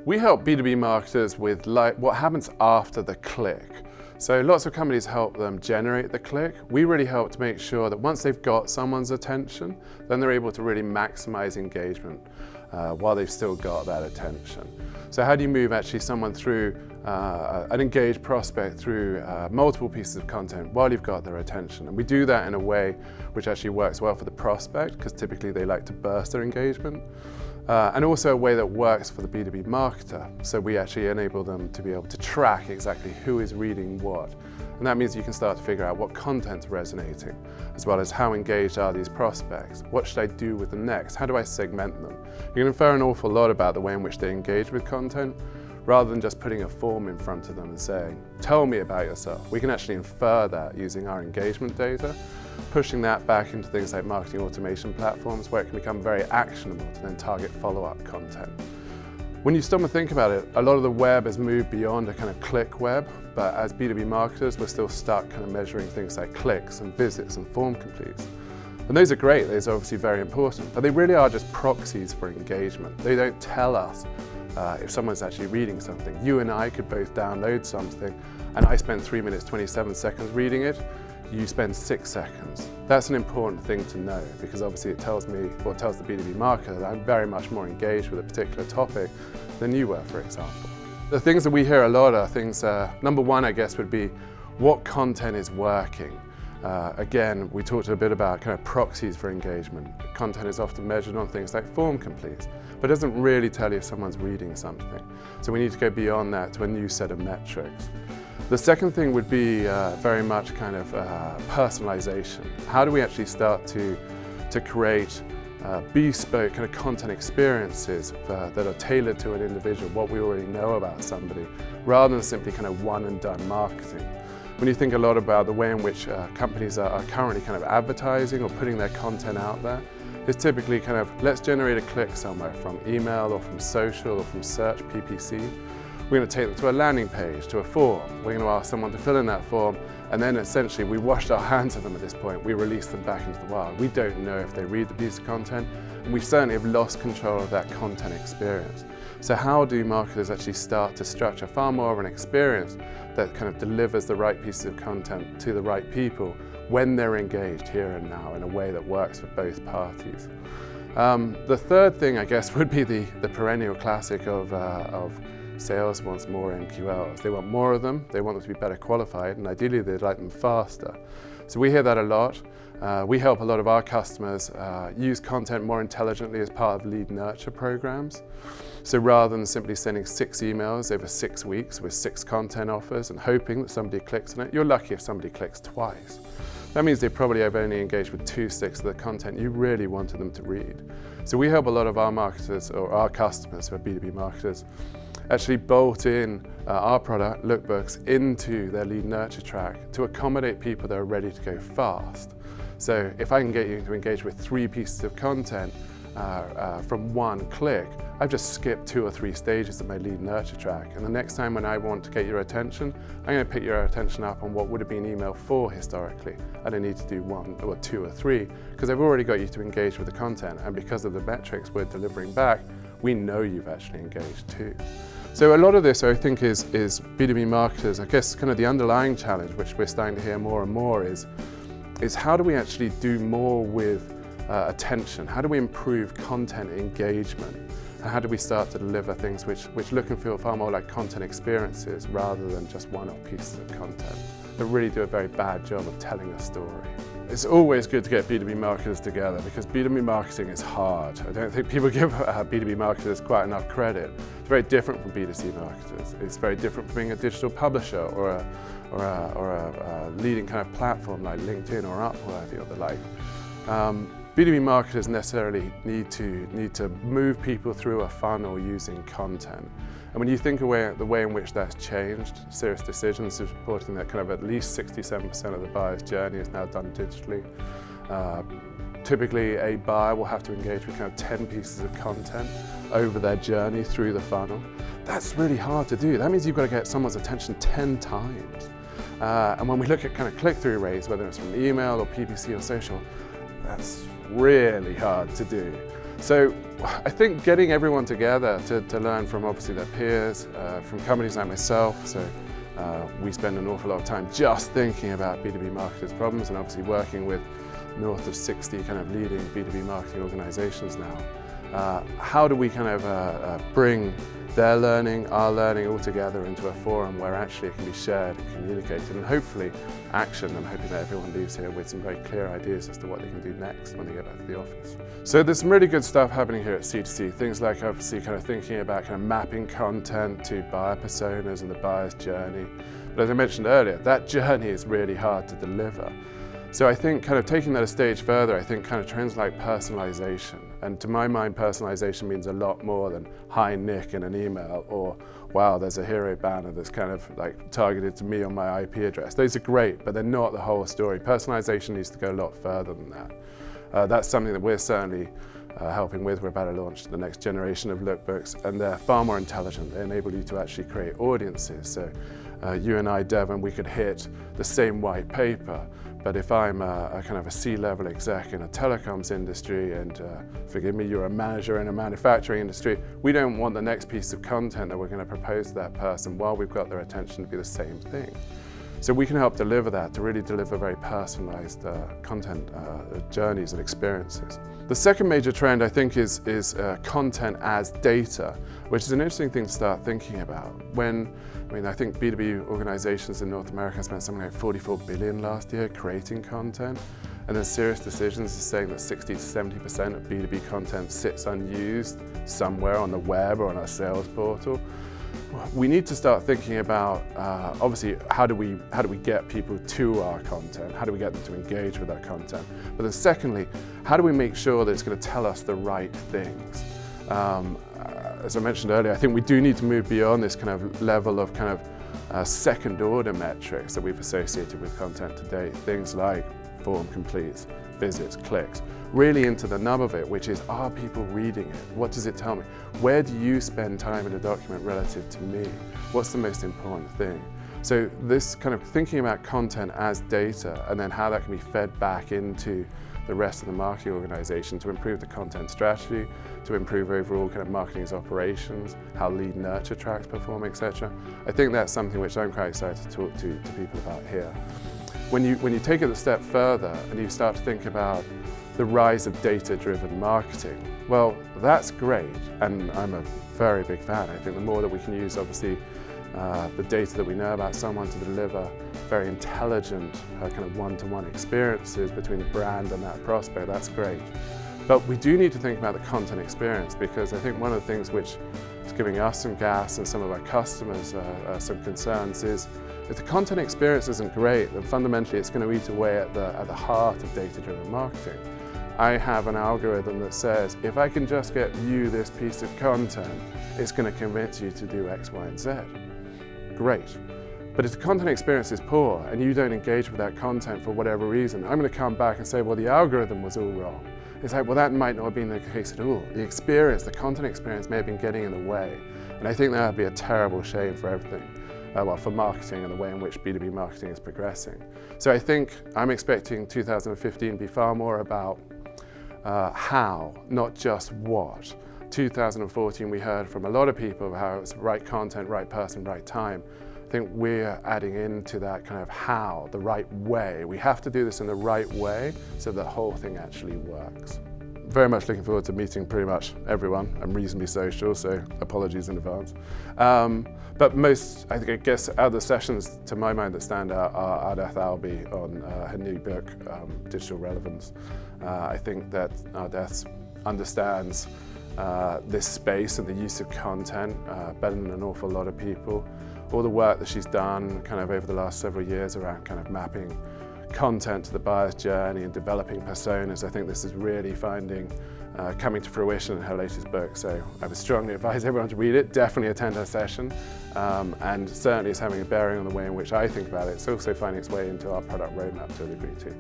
We help B2B marketers with what happens after the click. So lots of companies help them generate the click. We really help to make sure that once they've got someone's attention, then they're able to really maximize engagement while they've still got that attention. So how do you move actually someone through an engaged prospect through multiple pieces of content while you've got their attention? And we do that in a way which actually works well for the prospect, because typically they like to burst their engagement. And also a way that works for the B2B marketer. So we actually enable them to be able to track exactly who is reading what. And that means you can start to figure out what content's resonating, as well as how engaged are these prospects. What should I do with them next? How do I segment them? You can infer an awful lot about the way in which they engage with content, rather than just putting a form in front of them and saying, tell me about yourself. We can actually infer that using our engagement data, pushing that back into things like marketing automation platforms where it can become very actionable to then target follow-up content. When you stop and think about it, a lot of the web has moved beyond a kind of click web, but as B2B marketers, we're still stuck kind of measuring things like clicks and visits and form completes. And those are great, those are obviously very important, but they really are just proxies for engagement. They don't tell us if someone's actually reading something. You and I could both download something, and I spend 3 minutes, 27 seconds reading it. You spend 6 seconds. That's an important thing to know, because obviously it tells me, or tells the B2B marketer, that I'm very much more engaged with a particular topic than you were, for example. The things that we hear a lot are things, number one, I guess, would be what content is working. Again, we talked a bit about kind of proxies for engagement. Content is often measured on things like form completes, but it doesn't really tell you if someone's reading something. So we need to go beyond that to a new set of metrics. The second thing would be very much kind of personalization. How do we actually start to create bespoke kind of content experiences that are tailored to an individual, what we already know about somebody, rather than simply kind of one and done marketing? When you think a lot about the way in which companies are currently kind of advertising or putting their content out there, it's typically kind of, let's generate a click somewhere from email or from social or from search, PPC. We're going to take them to a landing page, to a form. We're going to ask someone to fill in that form, and then essentially we washed our hands of them at this point. We release them back into the wild. We don't know if they read the piece of content, and we certainly have lost control of that content experience. So how do marketers actually start to structure far more of an experience that kind of delivers the right pieces of content to the right people when they're engaged here and now in a way that works for both parties? The third thing, I guess, would be the perennial classic of sales wants more MQLs. They want more of them, they want them to be better qualified, and ideally they'd like them faster. So we hear that a lot. We help a lot of our customers use content more intelligently as part of lead nurture programs. So rather than simply sending 6 emails over 6 weeks with 6 content offers and hoping that somebody clicks on it, you're lucky if somebody clicks twice. That means they probably have only engaged with 2/6 of the content you really wanted them to read. So we help a lot of our marketers, or our customers who are B2B marketers, actually bolt in our product, Lookbooks, into their lead nurture track to accommodate people that are ready to go fast. So if I can get you to engage with 3 pieces of content from 1 click, I've just skipped 2 or 3 stages of my lead nurture track. And the next time when I want to get your attention, I'm going to pick your attention up on what would have been email 4 historically. I don't need to do 1 or 2 or 3, because I've already got you to engage with the content. And because of the metrics we're delivering back, we know you've actually engaged too. So a lot of this, I think, is B2B marketers. I guess kind of the underlying challenge, which we're starting to hear more and more, is how do we actually do more with attention? How do we improve content engagement? And how do we start to deliver things which look and feel far more like content experiences rather than just one-off pieces of content that really do a very bad job of telling a story? It's always good to get B2B marketers together, because B2B marketing is hard. I don't think people give B2B marketers quite enough credit. It's very different from B2C marketers. It's very different from being a digital publisher or a leading kind of platform like LinkedIn or Upworthy or the like. B2B marketers necessarily need to move people through a funnel using content. And when you think of the way in which that's changed, Serious Decisions is reporting that kind of at least 67% of the buyer's journey is now done digitally. Typically, a buyer will have to engage with kind of 10 pieces of content over their journey through the funnel. That's really hard to do. That means you've got to get someone's attention 10 times. And when we look at kind of click-through rates, whether it's from email or PPC or social, that's really hard to do. So I think getting everyone together to learn from obviously their peers, from companies like myself, so we spend an awful lot of time just thinking about B2B marketers' problems and obviously working with north of 60 kind of leading B2B marketing organizations now. How do we kind of bring their learning, our learning all together into a forum where actually it can be shared and communicated and hopefully actioned. I'm hoping that everyone leaves here with some very clear ideas as to what they can do next when they get back to the office. So there's some really good stuff happening here at C2C, things like obviously kind of thinking about kind of mapping content to buyer personas and the buyer's journey. But as I mentioned earlier, that journey is really hard to deliver. So I think kind of taking that a stage further, I think kind of trends like personalization. And to my mind, personalization means a lot more than "Hi Nick" in an email or "Wow, there's a hero banner that's kind of like targeted to me on my IP address." Those are great, but they're not the whole story. Personalization needs to go a lot further than that. That's something that we're certainly helping with. We're about to launch the next generation of lookbooks, and they're far more intelligent. They enable you to actually create audiences. So you and I, Devon, we could hit the same white paper, but if I'm a kind of a C-level exec in a telecoms industry, and forgive me, you're a manager in a manufacturing industry, we don't want the next piece of content that we're going to propose to that person while we've got their attention to be the same thing. So we can help deliver that, to really deliver very personalized content journeys and experiences. The second major trend, I think, is content as data, which is an interesting thing to start thinking about. I think B2B organizations in North America spent something like $44 billion last year creating content, and then Serious Decisions is saying that 60 to 70% of B2B content sits unused somewhere on the web or on our sales portal. We need to start thinking about, obviously, how do we get people to our content? How do we get them to engage with our content? But then secondly, how do we make sure that it's going to tell us the right things? As I mentioned earlier, I think we do need to move beyond this kind of level of kind of second order metrics that we've associated with content today. Things like form completes, visits, clicks, really into the nub of it, which is, are people reading it? What does it tell me? Where do you spend time in a document relative to me? What's the most important thing? So this kind of thinking about content as data and then how that can be fed back into the rest of the marketing organization to improve the content strategy, to improve overall kind of marketing's operations, how lead nurture tracks perform, etc. I think that's something which I'm quite excited to talk to people about here. When you take it a step further and you start to think about the rise of data-driven marketing, well, that's great, and I'm a very big fan. I think the more that we can use, obviously, the data that we know about someone to deliver very intelligent kind of one-to-one experiences between the brand and that prospect, that's great. But we do need to think about the content experience, because I think one of the things which is giving us some gas and some of our customers some concerns is if the content experience isn't great, then fundamentally it's going to eat away at the heart of data-driven marketing. I have an algorithm that says, if I can just get you this piece of content, it's going to convince you to do X, Y, and Z. Great. But if the content experience is poor and you don't engage with that content for whatever reason, I'm going to come back and say, well, the algorithm was all wrong. It's like, well, that might not have been the case at all. The experience, the content experience may have been getting in the way. And I think that would be a terrible shame for everything. For marketing and the way in which B2B marketing is progressing. So I think I'm expecting 2015 to be far more about how, not just what. 2014 we heard from a lot of people how it's right content, right person, right time. I think we're adding into that kind of how, the right way. We have to do this in the right way so the whole thing actually works. Very much looking forward to meeting pretty much everyone. I'm reasonably social, so apologies in advance. But I guess other sessions, to my mind, that stand out are Ardeth Albi on her new book, Digital Relevance. I think that Ardeth understands this space and the use of content better than an awful lot of people. All the work that she's done kind of over the last several years around kind of mapping content to the buyer's journey and developing personas, I think this is really coming to fruition in her latest book. So I would strongly advise everyone to read it, definitely attend her session, and certainly it's having a bearing on the way in which I think about it. It's also finding its way into our product roadmap to a degree too.